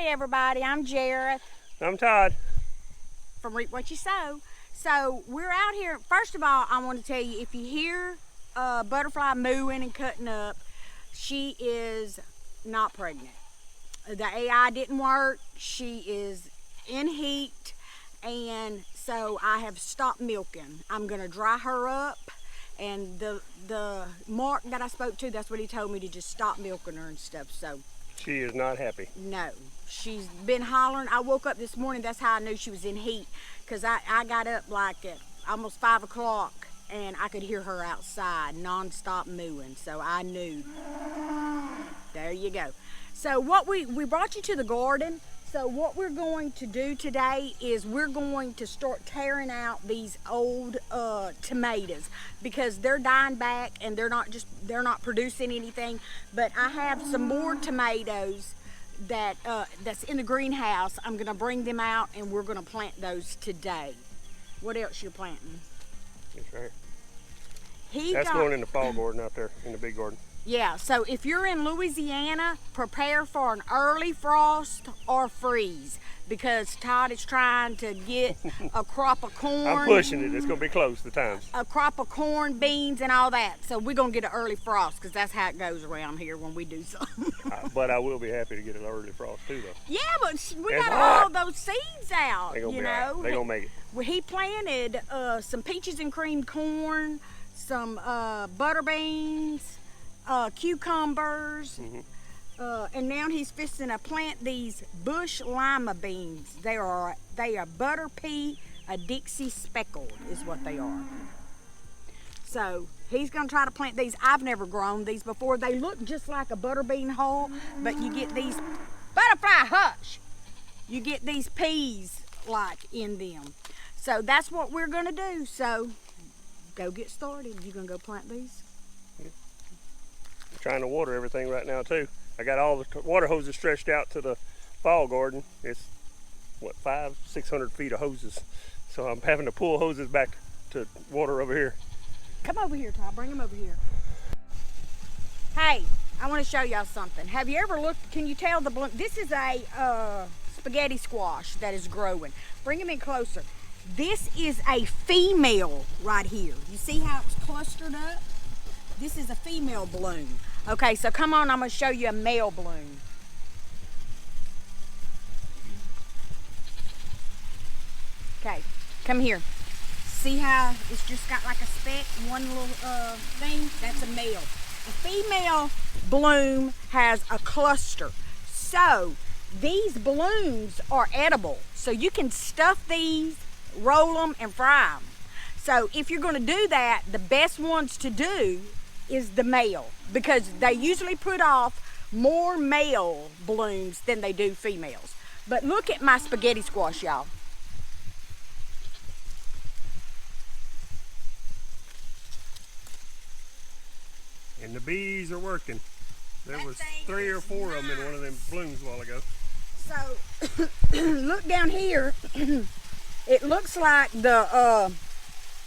Hey everybody, I'm Jareth. I'm Todd. From Reap What You Sow. So we're out here. First of all, I want to tell you, if you hear a butterfly mooing and cutting up, she is not pregnant. The AI didn't work. She is in heat, and so I have stopped milking. I'm gonna dry her up, and the Mark that I spoke to, that's what he told me, to just stop milking her and stuff. So She is not happy. no, she's been hollering. I woke up this morning, that's how I knew she was in heat, because I got up like at almost 5 o'clock and I could hear her outside non-stop mooing, so I knew. There you go. So what we brought you to the garden. So what we're going to do today is we're going to start tearing out these old tomatoes, because they're dying back and they're not producing anything. But I have some more tomatoes that's in the greenhouse. I'm gonna bring them out and we're gonna plant those today. What else you planting? That's right. That's going in the fall garden out there, in the big garden. Yeah, so if you're in Louisiana, prepare for an early frost or freeze, because Todd is trying to get a crop of corn. I'm pushing it. It's going to be close to times. A crop of corn, beans, and all that. So we're going to get an early frost, because that's how it goes around here when we do something. But I will be happy to get an early frost too, though. Yeah, but we It's got hot. all those seeds out, They're going to you be all know. right. They're going to make it. Well, he planted some peaches and cream corn, some butter beans, cucumbers, and now he's fixing to plant these bush lima beans. They are butter pea, a Dixie speckled is what they are. So he's gonna try to plant these. I've never grown these before. They look just like a butter bean hull, but you get these butterfly hush. You get these peas like in them. So that's what we're gonna do. So go get started. You gonna go plant these? I'm trying to water everything right now too. I got all the water hoses stretched out to the fall garden. It's what, 500-600 feet of hoses. So I'm having to pull hoses back to water over here. Come over here, Todd. Bring him over here. Hey, I want to show y'all something. Have you ever looked? Can you tell the bloom? This is a spaghetti squash that is growing. Bring him in closer. This is a female right here. You see how it's clustered up? This is a female bloom. Okay, so come on, I'm gonna show you a male bloom. Okay, come here. See how it's just got like a speck, one little thing? That's a male. A female bloom has a cluster. So these blooms are edible. So you can stuff these, roll them, and fry them. So if you're gonna do that, the best ones to do is the male, because they usually put off more male blooms than they do females. But look at my spaghetti squash, y'all. And the bees are working. There was 3 or 4 of them in one of them blooms a while ago. So look down here. It looks like the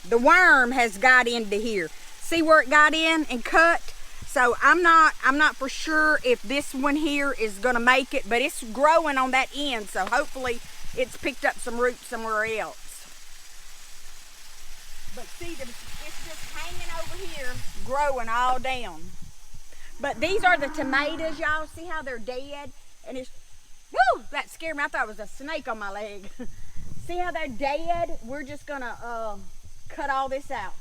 worm has got into here. See where it got in and cut? So I'm not for sure if this one here is gonna make it, but it's growing on that end, so hopefully it's picked up some roots somewhere else. But see, it's just hanging over here, growing all down. But these are the tomatoes, y'all. See how they're dead? And it's, woo, that scared me. I thought it was a snake on my leg. See how they're dead? We're just gonna cut all this out,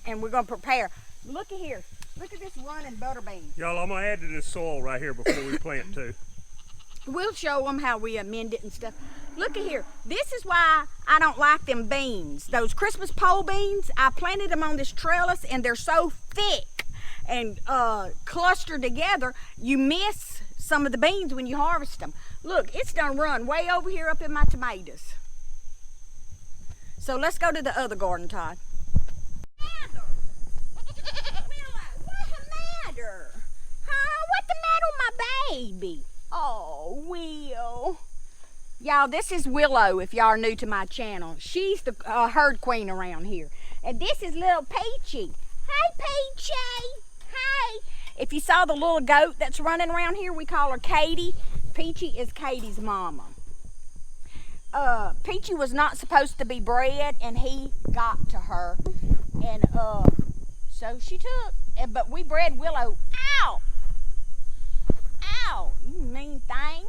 and we're gonna prepare. Look at here. Look at this running butter bean. Y'all, I'm going to add to this soil right here before we plant too. We'll show them how we amend it and stuff. Look at here. This is why I don't like them beans. Those Christmas pole beans, I planted them on this trellis, and they're so thick and clustered together, you miss some of the beans when you harvest them. Look, it's done run way over here up in my tomatoes. So let's go to the other garden, Todd. What's the matter with my baby? Oh, Will. Y'all, this is Willow, if y'all are new to my channel. She's the herd queen around here. And this is little Peachy. Hey, Peachy. Hey. If you saw the little goat that's running around here, we call her Katie. Peachy is Katie's mama. Peachy was not supposed to be bred, and he got to her, and so she took. But we bred Willow. Ow! Ow! You mean thing.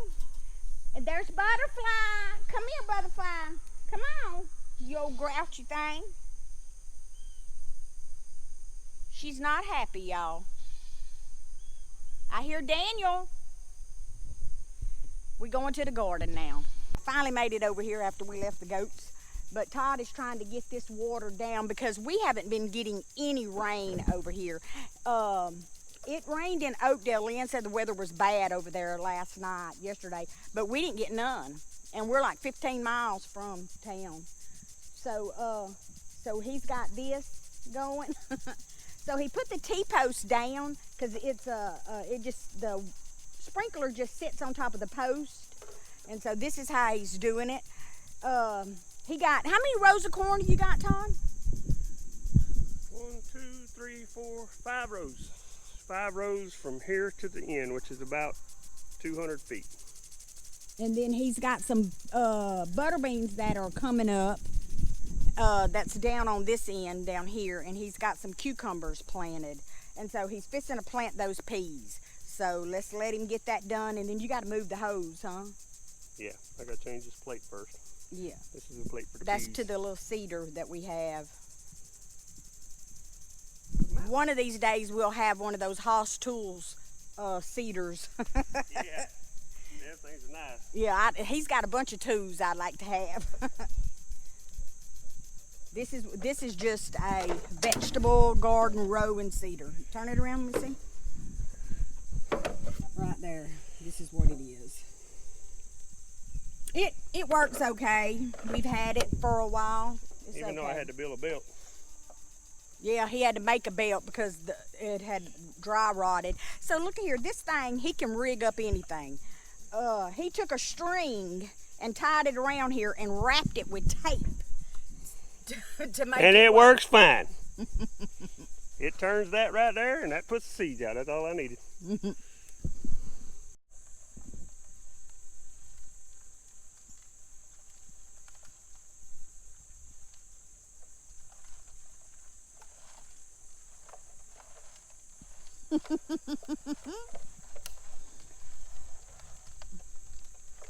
And there's Butterfly. Come here, Butterfly. Come on, you old grouchy thing. She's not happy, y'all. I hear Daniel. We're going to the garden now. Finally made it over here after we left the goats, but Todd is trying to get this water down because we haven't been getting any rain over here. It rained in Oakdale. Lynn said the weather was bad over there yesterday, but we didn't get none, and we're like 15 miles from town. So he's got this going. So he put the T-post down because the sprinkler just sits on top of the post. And so this is how he's doing it. He got, how many rows of corn you got, Todd? 1, 2, 3, 4, 5 rows. 5 rows from here to the end, which is about 200 feet. And then he's got some butter beans that are coming up. That's down on this end down here. And he's got some cucumbers planted. And so he's fixing to plant those peas. So let's let him get that done. And then you got to move the hose, huh? Yeah, I gotta change this plate first. Yeah. This is the plate for the That's peas. to the little cedar that we have. One of these days we'll have one of those Haas Tools cedars. Yeah, that thing's nice. Yeah, he's got a bunch of tools I'd like to have. This is just a vegetable garden row in cedar. Turn it around, let me see. Right there. This is what it is. It works okay. We've had it for a while. It's Even though I had to build a belt. Yeah, he had to make a belt because it had dry rotted. So look here, this thing, he can rig up anything. He took a string and tied it around here and wrapped it with tape to make and it work. works fine. It turns that right there, and that puts the seeds out. That's all I needed.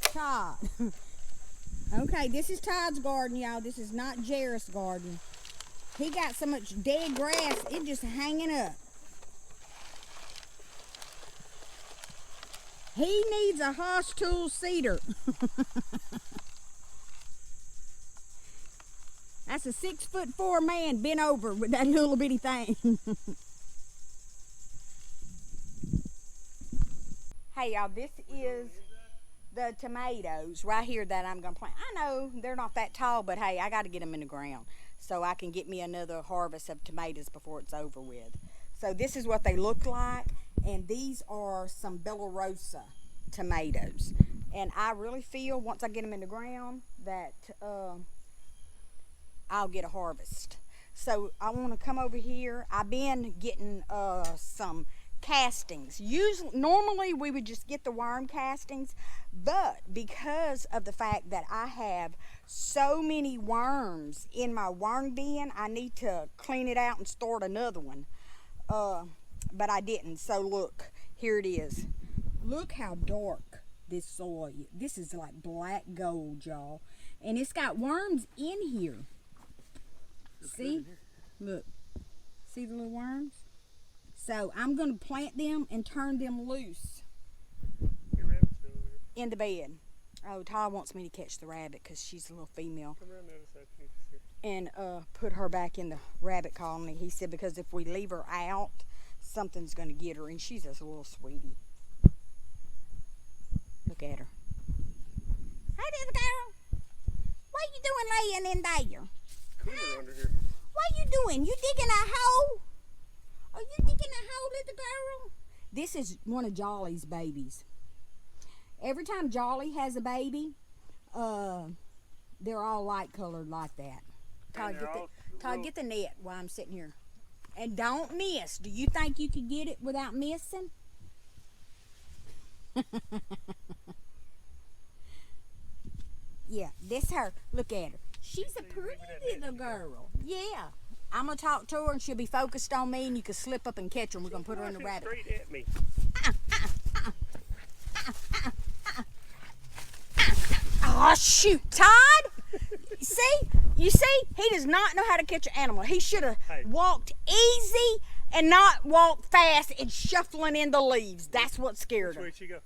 Todd. Okay, this is Todd's garden, y'all. This is not Jairus' garden. He got so much dead grass, it just hanging up. He needs a Haas Tool cedar. That's a 6'4" man bent over with that little bitty thing. Hey y'all, this is the tomatoes right here that I'm gonna plant. I know they're not that tall, but hey, I gotta get them in the ground so I can get me another harvest of tomatoes before it's over with. So this is what they look like, and these are some Bella Rosa tomatoes. And I really feel once I get them in the ground that I'll get a harvest. So I want to come over here. I've been getting some castings. Normally we would just get the worm castings, but because of the fact that I have so many worms in my worm bin, I need to clean it out and start another one. But I didn't. So look, here it is. Look how dark this soil is. This is like black gold, y'all, and it's got worms in here. See? Look. See the little worms? So I'm going to plant them and turn them loose in the bed. Oh, Todd wants me to catch the rabbit because she's a little female. Come around the other side, and put her back in the rabbit colony. He said because if we leave her out, something's going to get her, and she's just a little sweetie. Look at her. Hey, little girl. What you doing laying in there? Cooler under here. What you doing? You digging a hole? Are you digging a hole, little girl? This is one of Jolly's babies. Every time Jolly has a baby, they're all light colored like that. Todd, get the net while I'm sitting here. And don't miss. Do you think you could get it without missing? Yeah, this her. Look at her. She's a pretty little girl. Yeah. I'm going to talk to her and she'll be focused on me and you can slip up and catch her and we're going to put her in the rabbit. Straight at me. Oh, shoot, Todd. See? You see? He does not know how to catch an animal. He should have walked easy and not walked fast and shuffling in the leaves. That's what scared her. Where'd she go?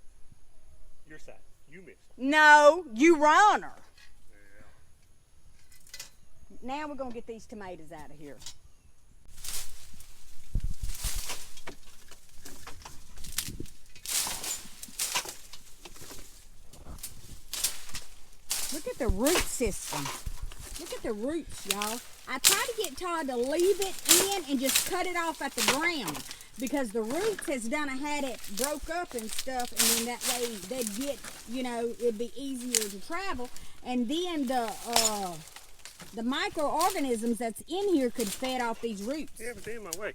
Your side. You missed. No, you run her. Now we're going to get these tomatoes out of here. Look at the root system. Look at the roots, y'all. I try to get Todd to leave it in and just cut it off at the ground because the roots has had it broke up and stuff, and then that way they'd get, you know, it'd be easier to travel. And then the microorganisms that's in here could fed off these roots. Yeah, but they're in my way.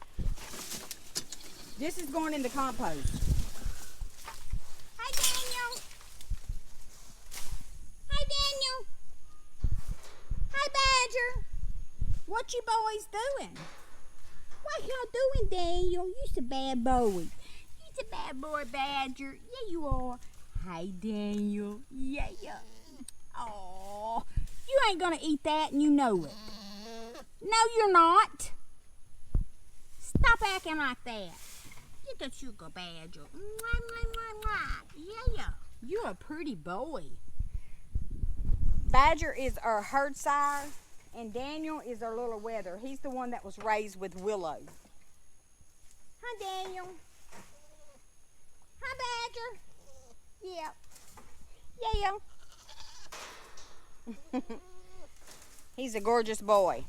This is going in the compost. Hi, Daniel. Hi, Daniel. Hi, Badger. What you boys doing? What y'all doing, Daniel? You's a bad boy. You's a bad boy, Badger. Yeah, you are. Hi, Daniel. Yeah. Aw. You ain't gonna eat that and you know it. No, you're not. Stop acting like that. Get the sugar, Badger. Yeah. You're a pretty boy. Badger is our herd sire, and Daniel is our little wether. He's the one that was raised with Willow. Hi, Daniel. Hi, Badger. Yeah. He's a gorgeous boy.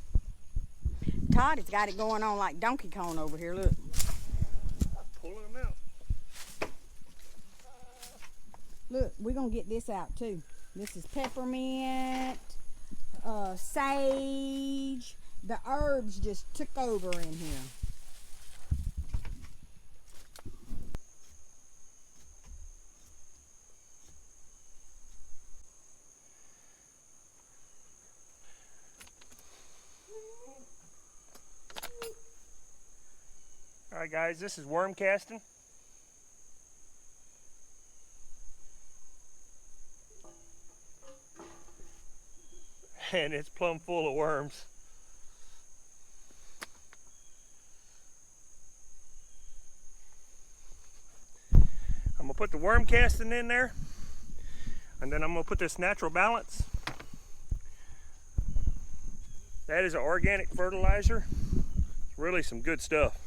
Todd has got it going on like Donkey Kong over here. Look. Pulling them out. Look, we're going to get this out too. This is peppermint, sage. The herbs just took over in here. All right, guys, this is worm casting. And it's plumb full of worms. I'm gonna put the worm casting in there, and then I'm gonna put this natural balance. That is an organic fertilizer. It's really some good stuff.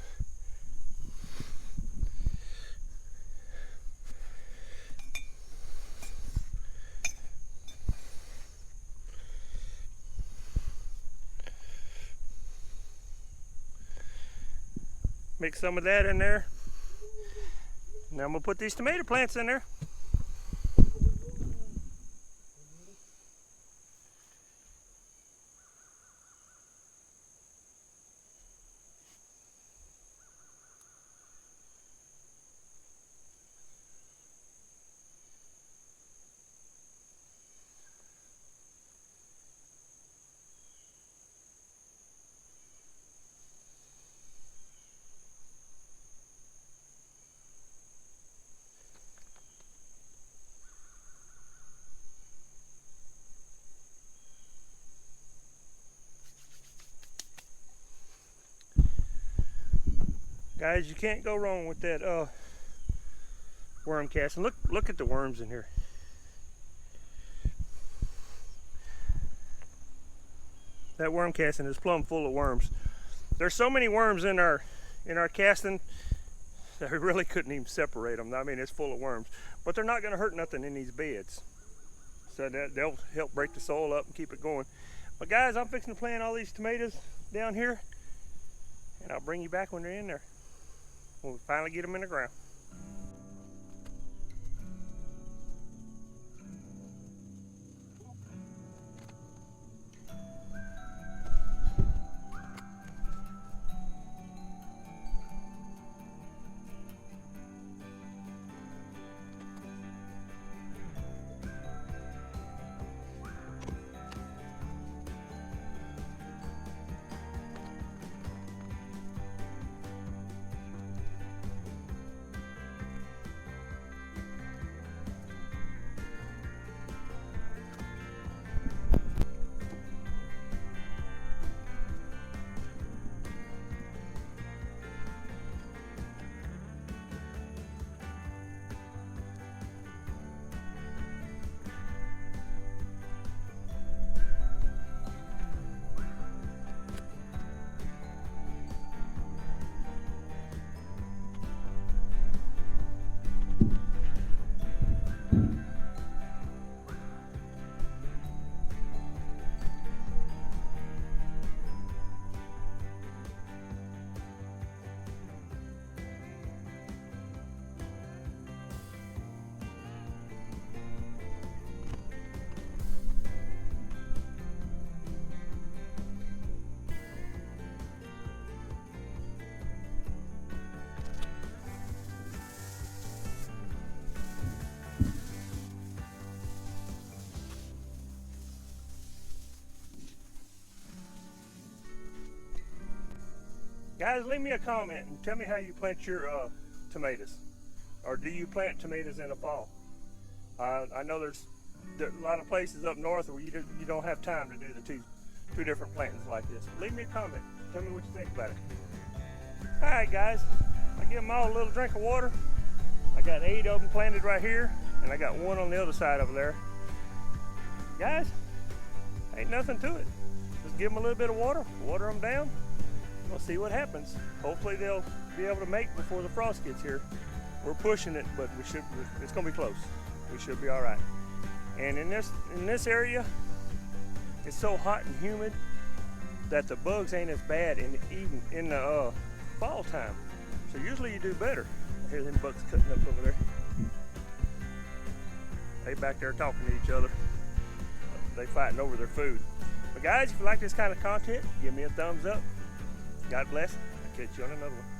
Mix some of that in there. Now I'm gonna put these tomato plants in there. Guys, you can't go wrong with that worm casting. Look at the worms in here. That worm casting is plumb full of worms. There's so many worms in our casting that we really couldn't even separate them. I mean, it's full of worms, but they're not going to hurt nothing in these beds. So they'll help break the soil up and keep it going. But guys, I'm fixing to plant all these tomatoes down here, and I'll bring you back when they're in there. When we finally get them in the ground. Guys, leave me a comment and tell me how you plant your tomatoes. Or do you plant tomatoes in the fall? I know there's a lot of places up north where you don't have time to do the two different plantings like this. Leave me a comment. Tell me what you think about it. All right, guys. I give them all a little drink of water. I got 8 of them planted right here, and I got 1 on the other side over there. Guys, ain't nothing to it. Just give them a little bit of water them down. We'll see what happens. Hopefully they'll be able to make before the frost gets here. We're pushing it, but it's gonna be close. We should be all right. And in this area, it's so hot and humid that the bugs ain't as bad in the fall time. So usually you do better. I hear them bugs cutting up over there. They back there talking to each other. They fighting over their food. But guys, if you like this kind of content, give me a thumbs up. God bless. I'll catch you on another one.